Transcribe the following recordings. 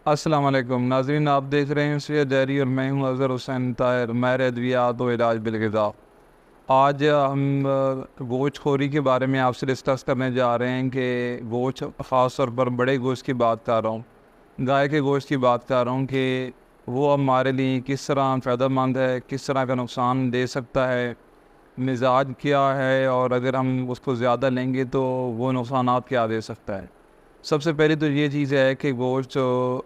अस्सलाम वालेकुम नाज़रीन, आप देख रहे हैं सैयद डायरी और मैं हूं अज़हर हुसैन ताहिर, माहिर अद्वियात व इलाज बिलग़िज़ा। आज हम गोश्त खोरी के बारे में आपसे डिस्कस करने जा रहे हैं कि गोश्त, ख़ास तौर पर बड़े गोश्त की बात कर रहा हूँ, गाय के गोश्त की बात कर रहा हूँ कि वो हमारे लिए किस तरह फ़ायदेमंद है, किस तरह का नुकसान दे सकता है, मिजाज क्या है, और अगर हम उसको ज़्यादा लेंगे तो वो नुकसानात क्या दे सकता है। सबसे पहले तो ये चीज़ है कि गोश्त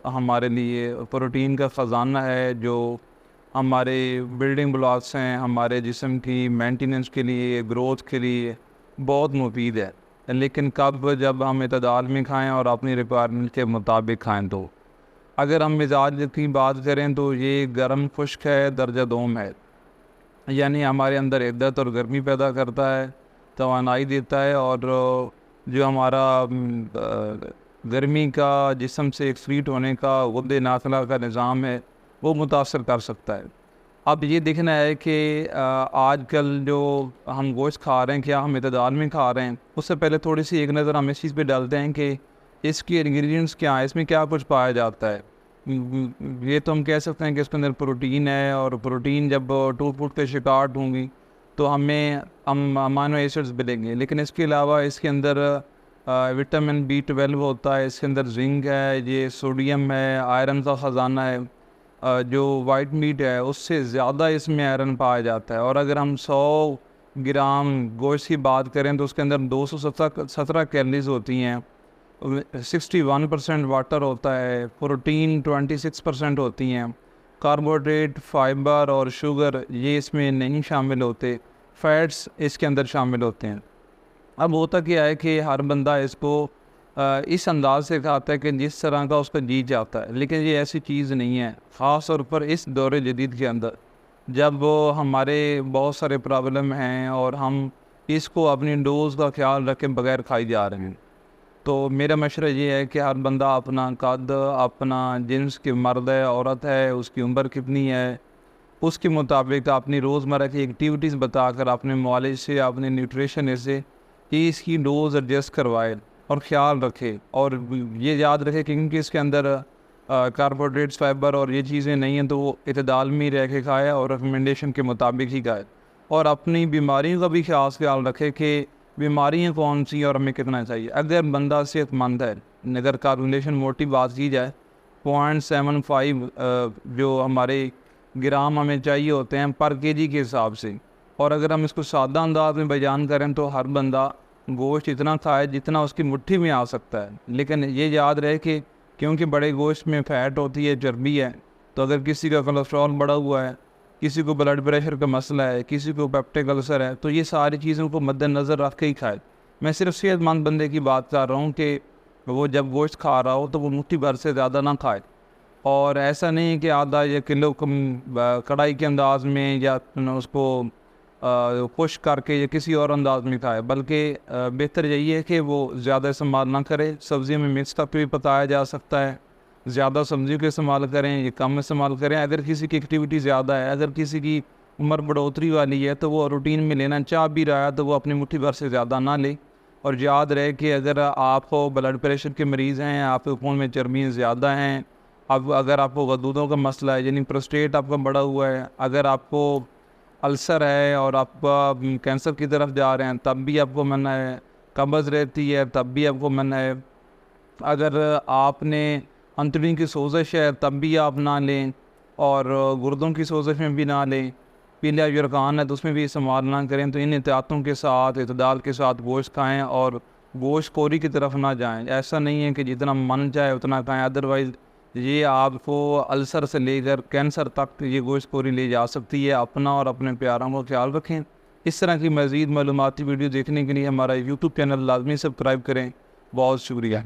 हमारे लिए प्रोटीन का ख़जाना है, जो हमारे बिल्डिंग ब्लॉक्स हैं, हमारे जिस्म की मेंटेनेंस के लिए, ग्रोथ के लिए बहुत मुफीद है। लेकिन कब, जब हम इतदाल में खाएं और अपनी रिक्वायरमेंट के मुताबिक खाएं। तो अगर हम मिजाज की बात करें तो ये गर्म खुश्क है, दर्जा दोम है, यानी हमारे अंदर इद्दत और गर्मी पैदा करता है, तवानाई देता है, और जो हमारा गर्मी का जिस्म से एक्सक्रीट होने का गुद्दे नाखला का निज़ाम है वो मुतासर कर सकता है। अब ये देखना है कि आजकल जो हम गोश्त खा रहे हैं, क्या हम इतदाल में खा रहे हैं। उससे पहले थोड़ी सी एक नज़र हम इस चीज़ पे डालते हैं कि इसके इंग्रेडिएंट्स क्या हैं, इसमें क्या कुछ पाया जाता है। ये तो हम कह सकते हैं कि इसके अंदर प्रोटीन है, और प्रोटीन जब टूट फूट के शिकार होंगी तो हमें अमाइनो एसिड्स मिलेंगे। लेकिन इसके अलावा इसके अंदर विटामिन B12 होता है, इसके अंदर जिंक है, ये सोडियम है, आयरन का ख़जाना है। जो वाइट मीट है उससे ज़्यादा इसमें आयरन पाया जाता है। और अगर हम 100 ग्राम गोश्त की बात करें तो उसके अंदर 217 कैलोरीज होती हैं, 61% वाटर होता है, प्रोटीन 26% होती हैं, कार्बोहाइड्रेट, फाइबर और शुगर ये इसमें नहीं शामिल होते, फैट्स इसके अंदर शामिल होते हैं। अब होता क्या है कि हर बंदा इसको इस अंदाज से खाता है कि जिस तरह का उसका जी चाहता है, लेकिन ये ऐसी चीज़ नहीं है। ख़ास तौर पर इस दौर जदीद के अंदर, जब वो हमारे बहुत सारे प्रॉब्लम हैं और हम इसको अपनी डोज़ का ख्याल रखे बगैर खाई जा रहे हैं। तो मेरा मशवरा ये है कि हर बंदा अपना कद, अपना जिन्स की मर्द है, औरत है, उसकी उम्र कितनी है, उसके मुताबिक अपनी रोज़मर्रा की एक्टिविटीज़ बताकर अपने मुआलिज से, अपने न्यूट्रिशन से कि इसकी डोज़ एडजस्ट करवाए और ख़्याल रखे। और ये याद रखे कि क्योंकि इसके अंदर कार्बोहाइड्रेट्स, फाइबर और ये चीज़ें नहीं हैं, तो वो इतदाल में रह के खाए और रिकमेंडेशन के मुताबिक ही खाए। और अपनी बीमारियों का भी खास ख्याल रखे कि बीमारियाँ कौन सी और हमें कितना चाहिए। अगर बंदा सेहतमंद है, अगर कार्बोनेशन मोटी बात की जाए 0.75 जो हमारे ग्राम हमें चाहिए होते हैं पर केजी के हिसाब से। और अगर हम इसको सादा अंदाज में बयान करें तो हर बंदा गोश्त इतना खाए जितना उसकी मुट्ठी में आ सकता है। लेकिन ये याद रहे कि क्योंकि बड़े गोश्त में फ़ैट होती है, चर्बी है, तो अगर किसी का कोलेस्ट्रॉल बढ़ा हुआ है, किसी को ब्लड प्रेशर का मसला है, किसी को पेप्टिक अल्सर है, तो ये सारी चीज़ों को मद्देनज़र रख के ही खाए। मैं सिर्फ सेहतमंद बंदे की बात कर रहा हूँ कि वो जब गोश्त खा रहा हो तो वो मुट्ठी भर से ज़्यादा ना खाए। और ऐसा नहीं है कि आधा या किलो कढ़ाई के अंदाज में या उसको पुश करके या किसी और अंदाज में खाए, बल्कि बेहतर यही है कि वो ज़्यादा इस्तेमाल ना करे। सब्ज़ियों में मिक्स करके भी पकाया जा सकता है, ज़्यादा सब्ज़ियों का इस्तेमाल करें या कम इस्तेमाल करें। अगर किसी की एक्टिविटी ज़्यादा है, अगर किसी की उम्र बढ़ोतरी वाली है, तो वो रूटीन में लेना चाह भी रहा है तो वो अपनी मुट्ठी भर से ज़्यादा ना ले। और याद रहे कि अगर आप ब्लड प्रेशर के मरीज़ हैं, आपके खून में चर्बियाँ ज़्यादा हैं, अब अगर आपको गद्दूदों का मसला है यानी प्रोस्टेट आपका बढ़ा हुआ है, अगर आपको अल्सर है और आप कैंसर की तरफ जा रहे हैं तब भी आपको मना है, कब्ज़ रहती है तब भी आपको मना है, अगर आपने अंतड़ी की सोजिश है तब भी आप ना लें, और गुर्दों की सोजिश में भी ना लें, पीलिया यरकान है तो उसमें भी इस्तेमाल ना करें। तो इन एहतियातों के साथ, इतदाल के साथ गोश्त खाएँ और गोश्त खोरी की तरफ ना जाएँ। ऐसा नहीं है कि जितना मन चाहे उतना खाएँ, अदरवाइज़ ये आपको अल्सर से लेकर कैंसर तक ये गोश्तखोरी ले जा सकती है। अपना और अपने प्यारों का ख्याल रखें। इस तरह की मज़ीद मालूमाती वीडियो देखने के लिए हमारा यूट्यूब चैनल लाजमी सब्सक्राइब करें। बहुत शुक्रिया।